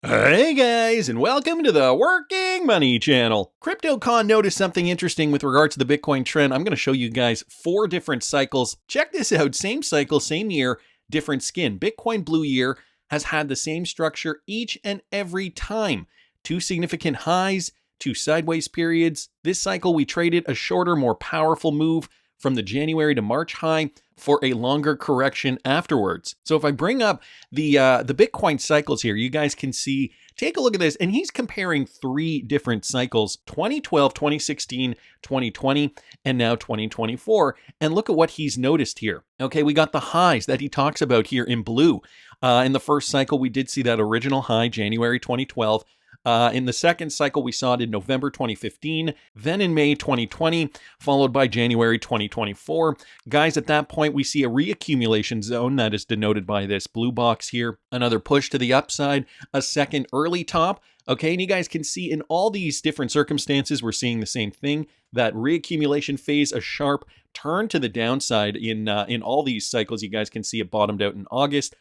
Hey guys, and welcome to the Working Money Channel. CryptoCon noticed something interesting with regards to the Bitcoin trend. I'm going to show you guys 4 different cycles. Check this out. Same cycle, same year, different skin. Bitcoin Blue Year has had the same structure each and every time. 2 significant highs, 2 sideways periods. This cycle we traded a shorter, more powerful move from the January to March high for a longer correction afterwards. So if I bring up the Bitcoin cycles here, you guys can see, take a look at this, and he's comparing 3 different cycles, 2012, 2016, 2020, and now 2024. And look at what he's noticed here. Okay, we got the highs that he talks about here in blue. In the first cycle, we did see that original high, January 2012. In the second cycle, we saw it in November 2015, then in May 2020, followed by January 2024. Guys, at that point, we see a reaccumulation zone that is denoted by this blue box here. Another push to the upside, a second early top. Okay, and you guys can see in all these different circumstances, we're seeing the same thing. That reaccumulation phase, a sharp turn to the downside in all these cycles. You guys can see it bottomed out in August,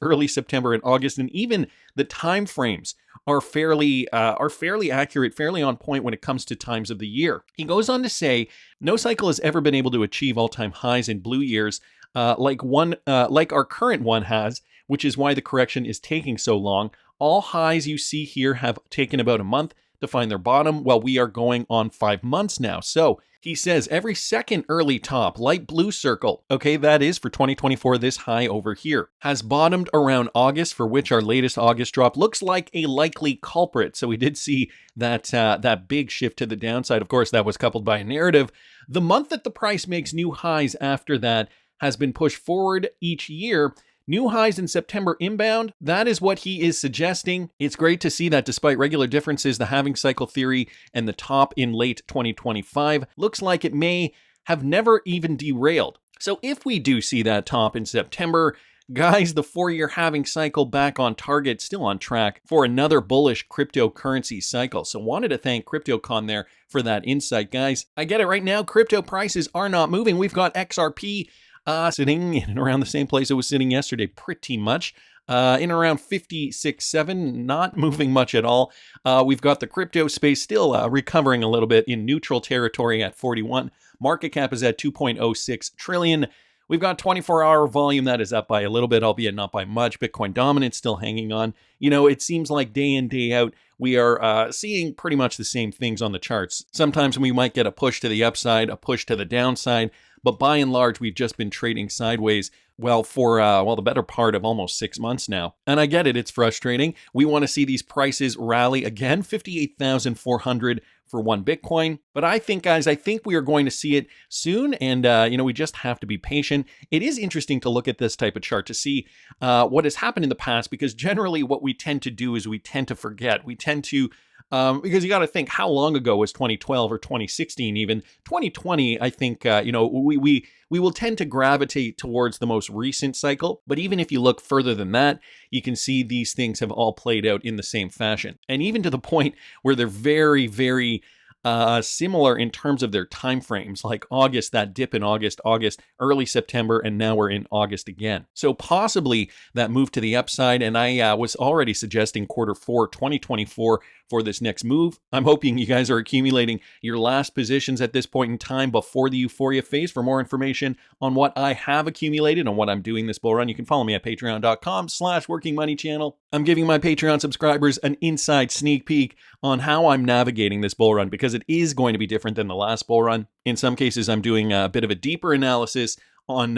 early September, and August, and even the time frames are fairly accurate, fairly on point when it comes to times of the year. He goes on to say, no cycle has ever been able to achieve all-time highs in blue years like our current one has, which is why the correction is taking so long. All highs you see here have taken about a month to find their bottom, while we are going on 5 months now. So he says every second early top, light blue circle, okay, that is for 2024, this high over here, has bottomed around August, for which our latest August drop looks like a likely culprit. So we did see that big shift to the downside. Of course, that was coupled by a narrative. The month that the price makes new highs after that has been pushed forward each year. New highs in September inbound, that is what he is suggesting. It's great to see that despite regular differences, the halving cycle theory and the top in late 2025 looks like it may have never even derailed. So if we do see that top in September, guys, the 4-year halving cycle back on target, still on track for another bullish cryptocurrency cycle. So wanted to thank CryptoCon there for that insight, guys. I get it right now, crypto prices are not moving. We've got XRP sitting in around the same place it was sitting yesterday, pretty much. In around 56.7, not moving much at all. We've got the crypto space still recovering a little bit in neutral territory at 41. Market cap is at 2.06 trillion. We've got 24-hour volume that is up by a little bit, albeit not by much. Bitcoin dominance still hanging on. You know, it seems like day in, day out, we are seeing pretty much the same things on the charts. Sometimes we might get a push to the upside, a push to the downside, but by and large, we've just been trading sideways, well, for the better part of almost 6 months now. And I get it, it's frustrating. We want to see these prices rally again, 58,400 for 1 Bitcoin. But I think, guys, we are going to see it soon, and we just have to be patient. It is interesting to look at this type of chart to see what has happened in the past, because generally what we tend to do is we tend to forget. We tend to because you got to think, how long ago was 2012 or 2016 even? 2020, I think, we will tend to gravitate towards the most recent cycle. But even if you look further than that, you can see these things have all played out in the same fashion. And even to the point where they're very, very similar in terms of their time frames, like August, that dip in August, early September, and now we're in August again. So possibly that move to the upside, and I was already suggesting Q4 2024 for this next move. I'm hoping you guys are accumulating your last positions at this point in time before the euphoria phase. For more information on what I have accumulated and what I'm doing this bull run, you can follow me at patreon.com/workingmoneychannel. I'm giving my Patreon subscribers an inside sneak peek on how I'm navigating this bull run, because it is going to be different than the last bull run. In some cases, I'm doing a bit of a deeper analysis on,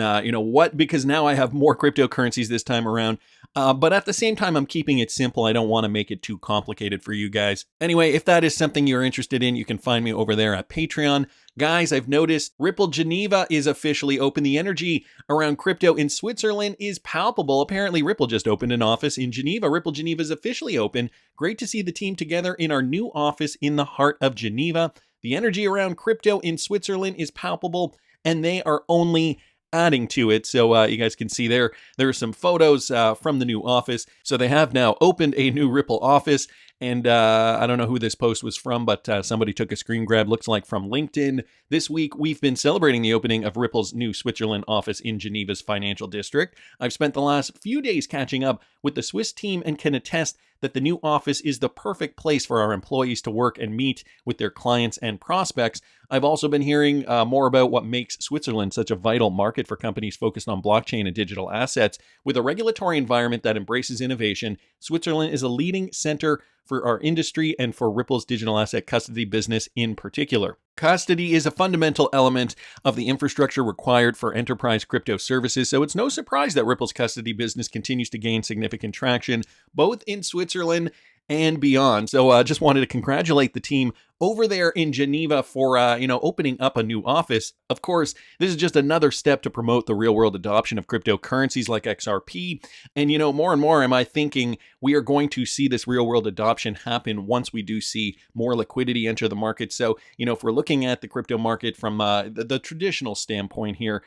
because now I have more cryptocurrencies this time around. But at the same time, I'm keeping it simple. I don't want to make it too complicated for you guys. Anyway, if that is something you're interested in, you can find me over there at Patreon. Guys, I've noticed Ripple Geneva is officially open. The energy around crypto in Switzerland is palpable. Apparently, Ripple just opened an office in Geneva. Ripple Geneva is officially open. Great to see the team together in our new office in the heart of Geneva. The energy around crypto in Switzerland is palpable, and they are only adding to it. So you guys can see there are some photos from the new office. So they have now opened a new Ripple office, And I don't know who this post was from, but somebody took a screen grab, looks like from LinkedIn. This week, we've been celebrating the opening of Ripple's new Switzerland office in Geneva's financial district. I've spent the last few days catching up with the Swiss team and can attest that the new office is the perfect place for our employees to work and meet with their clients and prospects. I've also been hearing more about what makes Switzerland such a vital market for companies focused on blockchain and digital assets. With a regulatory environment that embraces innovation, Switzerland is a leading center for our industry and for Ripple's digital asset custody business in particular. Custody is a fundamental element of the infrastructure required for enterprise crypto services, so it's no surprise that Ripple's custody business continues to gain significant traction, both in Switzerland and beyond. So just wanted to congratulate the team over there in Geneva for, opening up a new office. Of course, this is just another step to promote the real-world adoption of cryptocurrencies like XRP. And, more and more am I thinking we are going to see this real-world adoption happen once we do see more liquidity enter the market. So, if we're looking at the crypto market from the traditional standpoint here,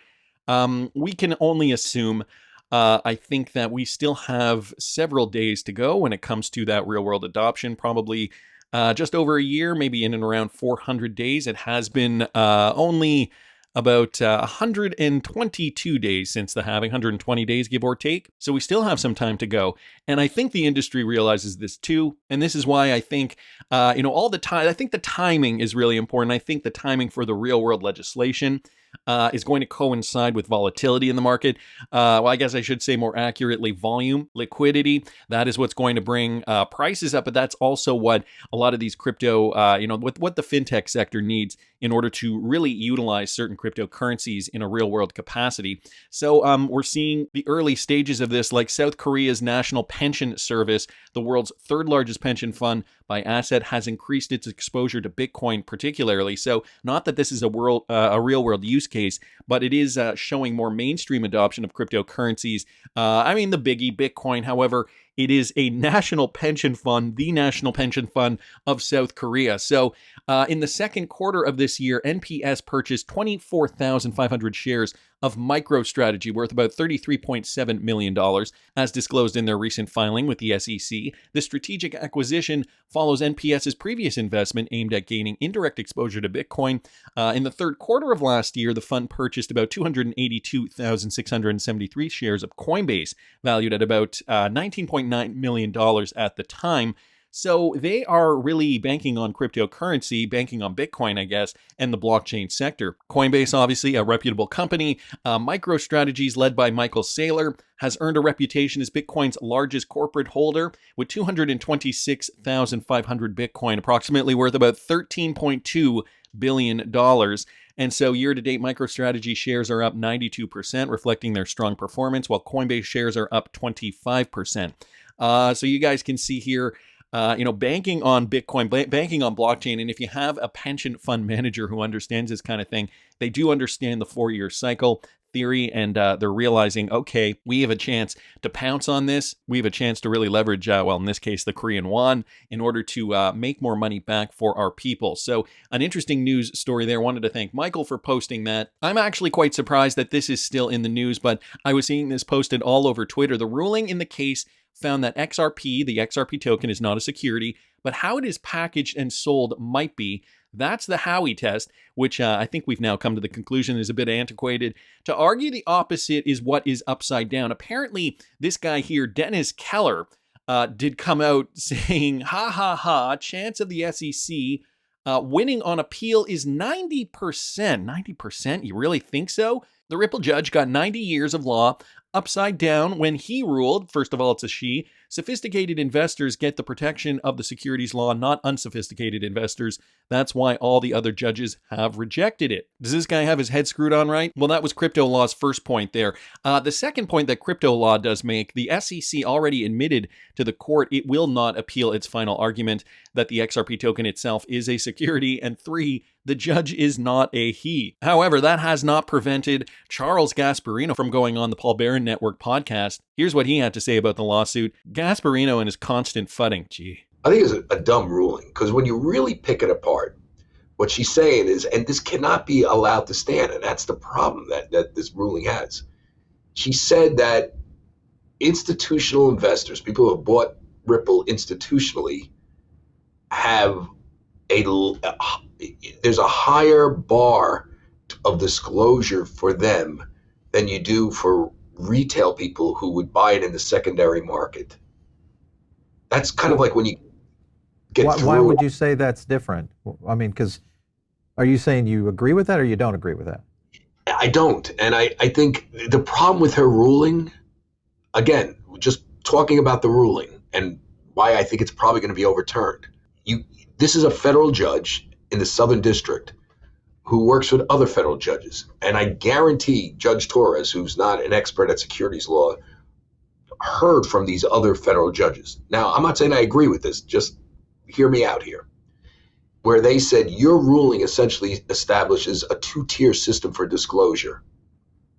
we can only assume I think that we still have several days to go when it comes to that real-world adoption, probably just over a year, maybe in and around 400 days. It has been only about 122 days since the halving, 120 days, give or take. So we still have some time to go. And I think the industry realizes this too. And this is why I think, all the time, I think the timing is really important. I think the timing for the real-world legislation is going to coincide with volatility in the market. Well, I guess I should say more accurately, volume, liquidity. That is what's going to bring prices up, but that's also what a lot of these crypto, what the fintech sector needs in order to really utilize certain cryptocurrencies in a real-world capacity. So we're seeing the early stages of this, like South Korea's National Pension Service, the world's third largest pension fund by asset, has increased its exposure to Bitcoin particularly. So not that this is a real-world use case, but it is showing more mainstream adoption of cryptocurrencies. The biggie, Bitcoin, however, it is a national pension fund, the national pension fund of South Korea. So in the second quarter of this year, NPS purchased 24,500 shares of MicroStrategy worth about $33.7 million, as disclosed in their recent filing with the SEC. The strategic acquisition follows NPS's previous investment aimed at gaining indirect exposure to Bitcoin. In the third quarter of last year, the fund purchased about 282,673 shares of Coinbase, valued at about $19.9 million at the time. So they are really banking on cryptocurrency, banking on Bitcoin, I guess, and the blockchain sector. Coinbase, obviously a reputable company. MicroStrategies, led by Michael Saylor, has earned a reputation as Bitcoin's largest corporate holder, with 226,500 Bitcoin, approximately worth about $13.2 billion. And so year-to-date, MicroStrategy shares are up 92%, reflecting their strong performance, while Coinbase shares are up 25%. So you guys can see here, banking on Bitcoin, banking on blockchain. And if you have a pension fund manager who understands this kind of thing, they do understand the 4-year cycle theory, and they're realizing, okay, we have a chance to pounce on this. We have a chance to really leverage, in this case, the Korean won, in order to make more money back for our people. So an interesting news story there. Wanted to thank Michael for posting that. I'm actually quite surprised that this is still in the news, but I was seeing this posted all over Twitter. The ruling in the case found that XRP, the XRP token, is not a security, but how it is packaged and sold might be. That's the Howey test, which I think we've now come to the conclusion is a bit antiquated. To argue the opposite is what is upside down. Apparently, this guy here, Dennis Keller, did come out saying, ha ha ha, chance of the SEC winning on appeal is 90%. 90%? You really think so? The Ripple judge got 90 years of law upside down when he ruled, first of all, it's a she, sophisticated investors get the protection of the securities law, not unsophisticated investors. That's why all the other judges have rejected it. Does this guy have his head screwed on right? Well, that was crypto law's first point there. The second point that crypto law does make, the SEC already admitted to the court it will not appeal its final argument that the XRP token itself is a security. And 3, the judge is not a he. However, that has not prevented Charles Gasparino from going on the Paul Barron Network podcast. Here's what he had to say about the lawsuit. Gasparino and his constant fudding. Gee. I think it's a dumb ruling, because when you really pick it apart, what she's saying is, and this cannot be allowed to stand, and that's the problem that this ruling has. She said that institutional investors, people who have bought Ripple institutionally, have there's a higher bar of disclosure for them than you do for retail people who would buy it in the secondary market. That's kind of like when you get through. Why would you say that's different? I mean, because are you saying you agree with that or you don't agree with that? I don't. And I think the problem with her ruling, again, just talking about the ruling and why I think it's probably going to be overturned. This is a federal judge in the Southern District who works with other federal judges. And I guarantee Judge Torres, who's not an expert at securities law, heard from these other federal judges. Now, I'm not saying I agree with this. Just hear me out here. Where they said your ruling essentially establishes a two-tier system for disclosure.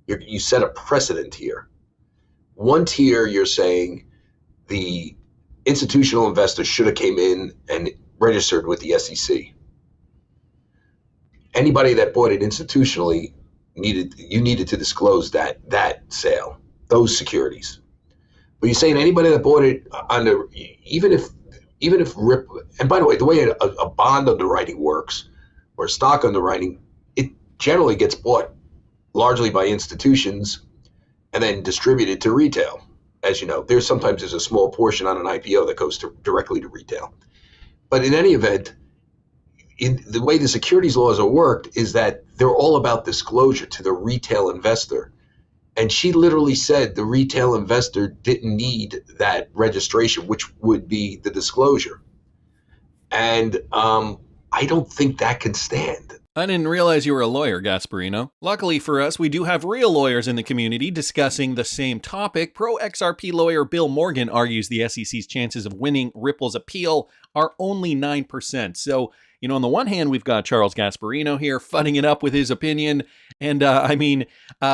You set a precedent here. One tier, you're saying the institutional investors should have came in and registered with the SEC. Anybody that bought it institutionally needed to disclose that sale, those securities. But you're saying anybody that bought it under, even if Ripple, and by the way, the way a bond underwriting works or stock underwriting, it generally gets bought largely by institutions and then distributed to retail. As you know, there's a small portion on an IPO that goes directly to retail. But in any event, in the way the securities laws are worked is that they're all about disclosure to the retail investor. And she literally said the retail investor didn't need that registration, which would be the disclosure. And I don't think that can stand. I didn't realize you were a lawyer, Gasparino. Luckily for us, we do have real lawyers in the community discussing the same topic. Pro XRP lawyer Bill Morgan argues the SEC's chances of winning Ripple's appeal are only 9%. So, on the one hand, we've got Charles Gasparino here fudding it up with his opinion. And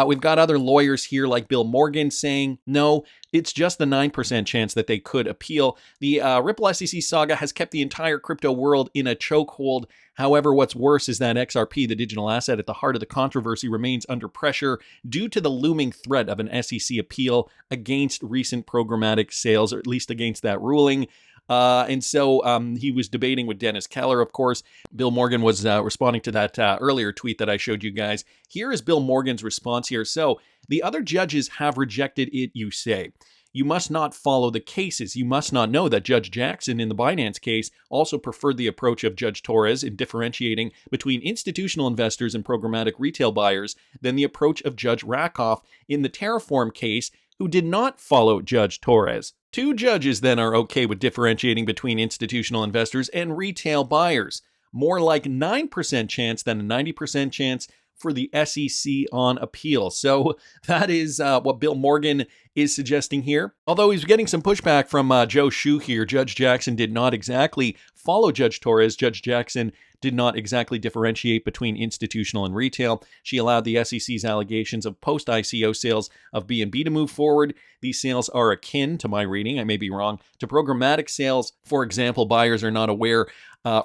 we've got other lawyers here like Bill Morgan saying, no, it's just the 9% chance that they could appeal. The Ripple SEC saga has kept the entire crypto world in a chokehold. However, what's worse is that XRP, the digital asset at the heart of the controversy, remains under pressure due to the looming threat of an SEC appeal against recent programmatic sales, or at least against that ruling. And so he was debating with Dennis Keller, of course. Bill Morgan was responding to that earlier tweet that I showed you guys. Here is Bill Morgan's response here. So the other judges have rejected it, you say. You must not follow the cases. You must not know that Judge Jackson in the Binance case also preferred the approach of Judge Torres in differentiating between institutional investors and programmatic retail buyers than the approach of Judge Rakoff in the Terraform case, who did not follow Judge Torres. Two judges then are okay with differentiating between institutional investors and retail buyers. More like 9% chance than a 90% chance for the SEC on appeal. So that is what Bill Morgan is suggesting here. Although he's getting some pushback from Joe Shu here. Judge Jackson did not exactly follow Judge Torres. Judge Jackson did not exactly differentiate between institutional and retail. She allowed the SEC's allegations of post-ICO sales of BNB to move forward. These sales are akin, to my reading, I may be wrong, to programmatic sales. For example, buyers are not aware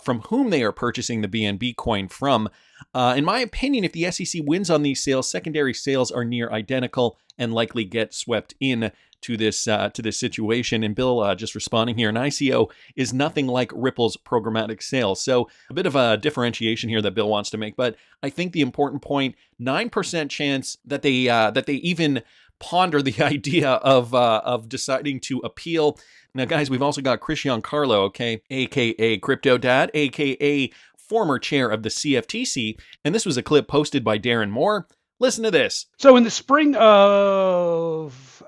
from whom they are purchasing the BNB coin from. In my opinion, if the SEC wins on these sales, secondary sales are near identical and likely get swept in to this situation. And Bill just responding here, an ICO is nothing like Ripple's programmatic sales. So a bit of a differentiation here that Bill wants to make. But I think the important point, 9% chance that they even ponder the idea of deciding to appeal. Now, guys, we've also got Christian Carlo, okay, aka Crypto Dad, aka former chair of the CFTC, and this was a clip posted by Darren Moore. Listen to this. So in the spring of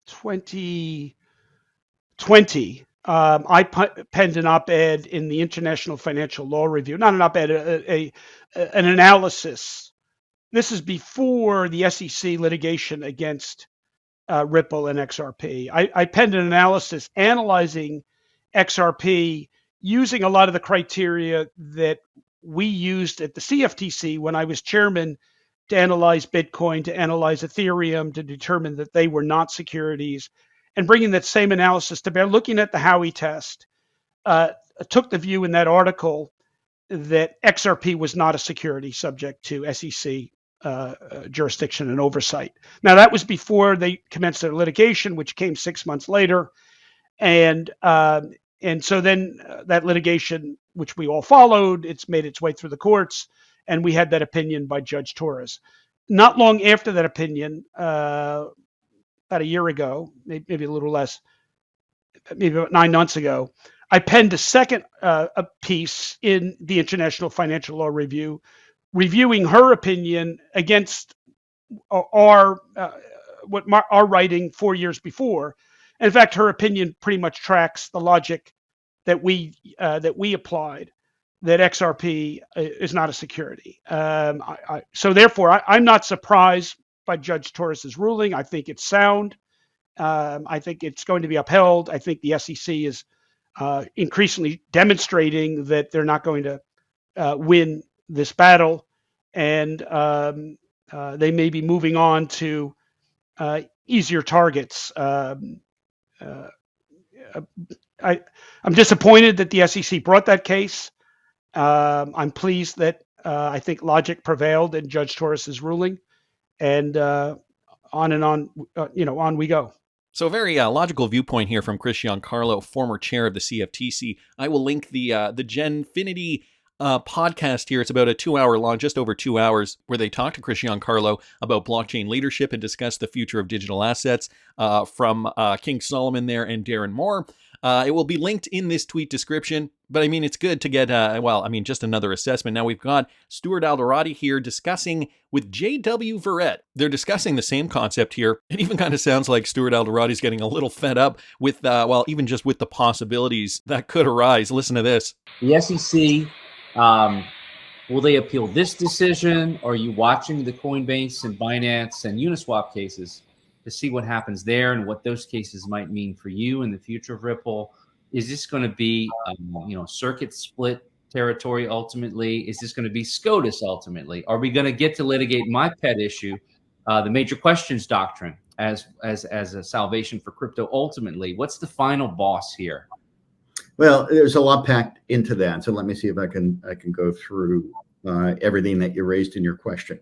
2020, I penned an op-ed in the International Financial Law Review, not an op-ed, an analysis. This is before the SEC litigation against Ripple and XRP. I penned an analysis analyzing XRP using a lot of the criteria that we used at the CFTC when I was chairman to analyze Bitcoin, to analyze Ethereum, to determine that they were not securities, and bringing that same analysis to bear, looking at the Howey test, took the view in that article that XRP was not a security subject to SEC jurisdiction and oversight. Now, that was before they commenced their litigation, which came 6 months later. And And so then that litigation, which we all followed, it's made its way through the courts, and we had that opinion by Judge Torres. Not long after that opinion, about a year ago, maybe a little less, maybe about 9 months ago, I penned a second a piece in the International Financial Law Review, reviewing her opinion against our writing 4 years before. And in fact, her opinion pretty much tracks the logic that we applied, that XRP is not a security. So therefore, I'm not surprised by Judge Torres's ruling. I think it's sound. I think it's going to be upheld. I think the SEC is increasingly demonstrating that they're not going to win this battle, and they may be moving on to easier targets. I'm disappointed that the SEC brought that case. I'm pleased that I think logic prevailed in Judge Torres's ruling, and on and on, on we go. So a very logical viewpoint here from Chris Giancarlo, former chair of the CFTC. I will link the Genfinity podcast here. It's about a 2-hour long, just over 2 hours, where they talk to Chris Giancarlo about blockchain leadership and discuss the future of digital assets from King Solomon there and Darren Moore. It will be linked in this tweet description, but I mean, it's good to get, just another assessment. Now we've got Stuart Alderoty here discussing with J.W. Verrett. They're discussing the same concept here. It even kind of sounds like Stuart Alderoty's getting a little fed up with, even just with the possibilities that could arise. Listen to this. The SEC, will they appeal this decision? Or are you watching the Coinbase and Binance and Uniswap cases to see what happens there and what those cases might mean for you in the future of Ripple? Is this going to be, circuit split territory ultimately? Is this going to be SCOTUS ultimately? Are we going to get to litigate my pet issue, the major questions doctrine, as a salvation for crypto ultimately? What's the final boss here? Well, there's a lot packed into that. So let me see if I can go through everything that you raised in your question.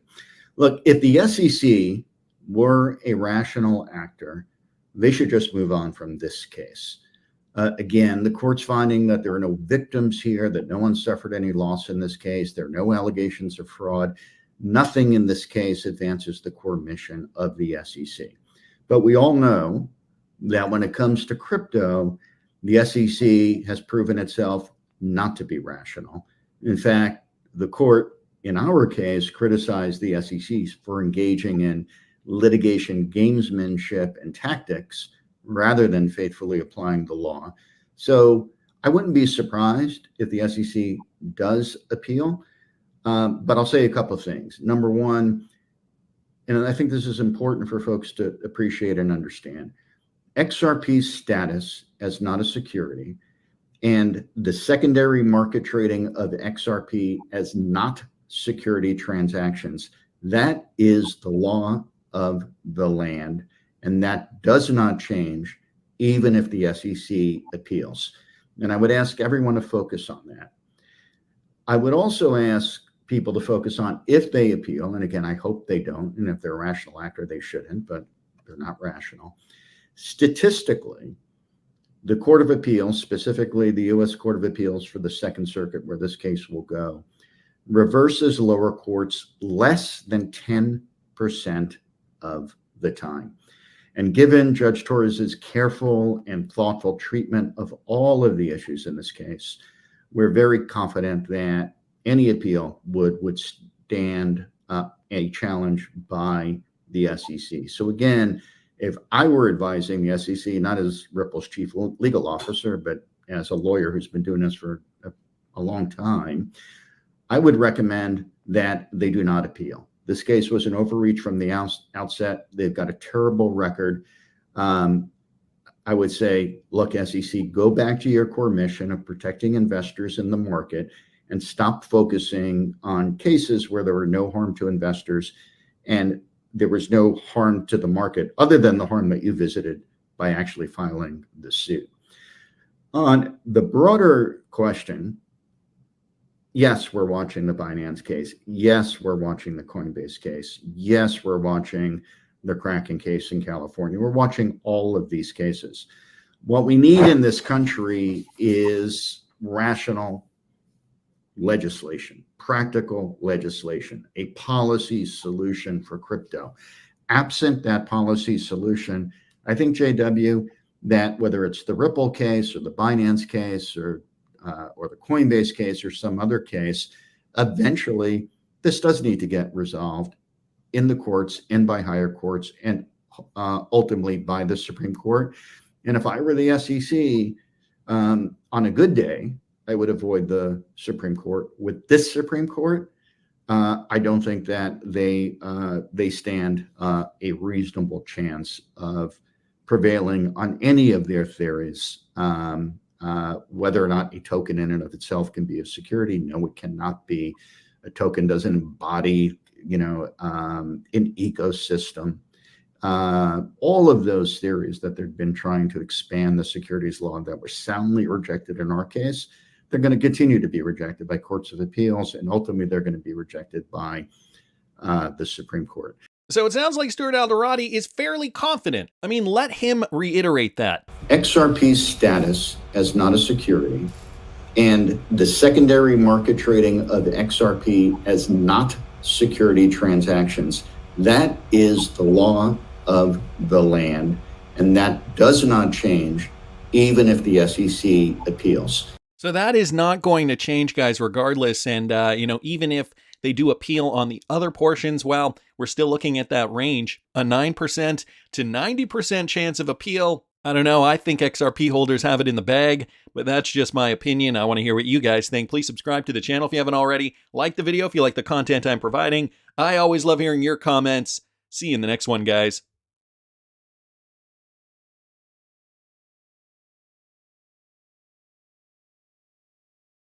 Look, if the SEC were a rational actor, they should just move on from this case. Again, the court's finding that there are no victims here, that no one suffered any loss in this case. There are no allegations of fraud. Nothing in this case advances the core mission of the SEC. But we all know that when it comes to crypto, the SEC has proven itself not to be rational. In fact, the court, in our case, criticized the SEC for engaging in litigation gamesmanship and tactics rather than faithfully applying the law. So I wouldn't be surprised if the SEC does appeal, but I'll say a couple of things. Number one, and I think this is important for folks to appreciate and understand, XRP's status as not a security and the secondary market trading of XRP as not security transactions, that is the law of the land, and that does not change even if the SEC appeals. And I would ask everyone to focus on that. I would also ask people to focus on if they appeal, and again, I hope they don't, and if they're a rational actor, they shouldn't, but they're not rational. Statistically, the Court of Appeals, specifically the U.S. Court of Appeals for the Second Circuit, where this case will go, reverses lower courts less than 10% of the time. And given Judge Torres's careful and thoughtful treatment of all of the issues in this case, we're very confident that any appeal would withstand a challenge by the SEC. So again, if I were advising the SEC, not as Ripple's chief legal officer, but as a lawyer who's been doing this for a long time, I would recommend that they do not appeal. This case was an overreach from the outset. They've got a terrible record. I would say, look, SEC, go back to your core mission of protecting investors in the market and stop focusing on cases where there were no harm to investors and there was no harm to the market other than the harm that you visited by actually filing the suit. On the broader question, yes, we're watching the Binance case. Yes, we're watching the Coinbase case. Yes, we're watching the Kraken case in California. We're watching all of these cases. What we need in this country is rational legislation, practical legislation, a policy solution for crypto. Absent that policy solution, I think, JW, that whether it's the Ripple case or the Binance case or the Coinbase case or some other case, eventually this does need to get resolved in the courts and by higher courts and ultimately by the Supreme Court. And if I were the SEC, on a good day, I would avoid the Supreme Court. With this Supreme Court, I don't think that they stand a reasonable chance of prevailing on any of their theories. Whether or not a token in and of itself can be a security, no, it cannot be. A token doesn't embody, an ecosystem. All of those theories that they've been trying to expand the securities law that were soundly rejected in our case, they're going to continue to be rejected by courts of appeals, and ultimately they're going to be rejected by the Supreme Court. So it sounds like Stuart Alderoty is fairly confident. I mean, let him reiterate that. XRP's status as not a security and the secondary market trading of XRP as not security transactions, that is the law of the land, and that does not change even if the SEC appeals. So that is not going to change, guys, regardless. And, even if they do appeal on the other portions, well, we're still looking at that range, a 9% to 90% chance of appeal. I don't know. I think XRP holders have it in the bag, but that's just my opinion. I want to hear what you guys think. Please subscribe to the channel if you haven't already. Like the video if you like the content I'm providing. I always love hearing your comments. See you in the next one, guys.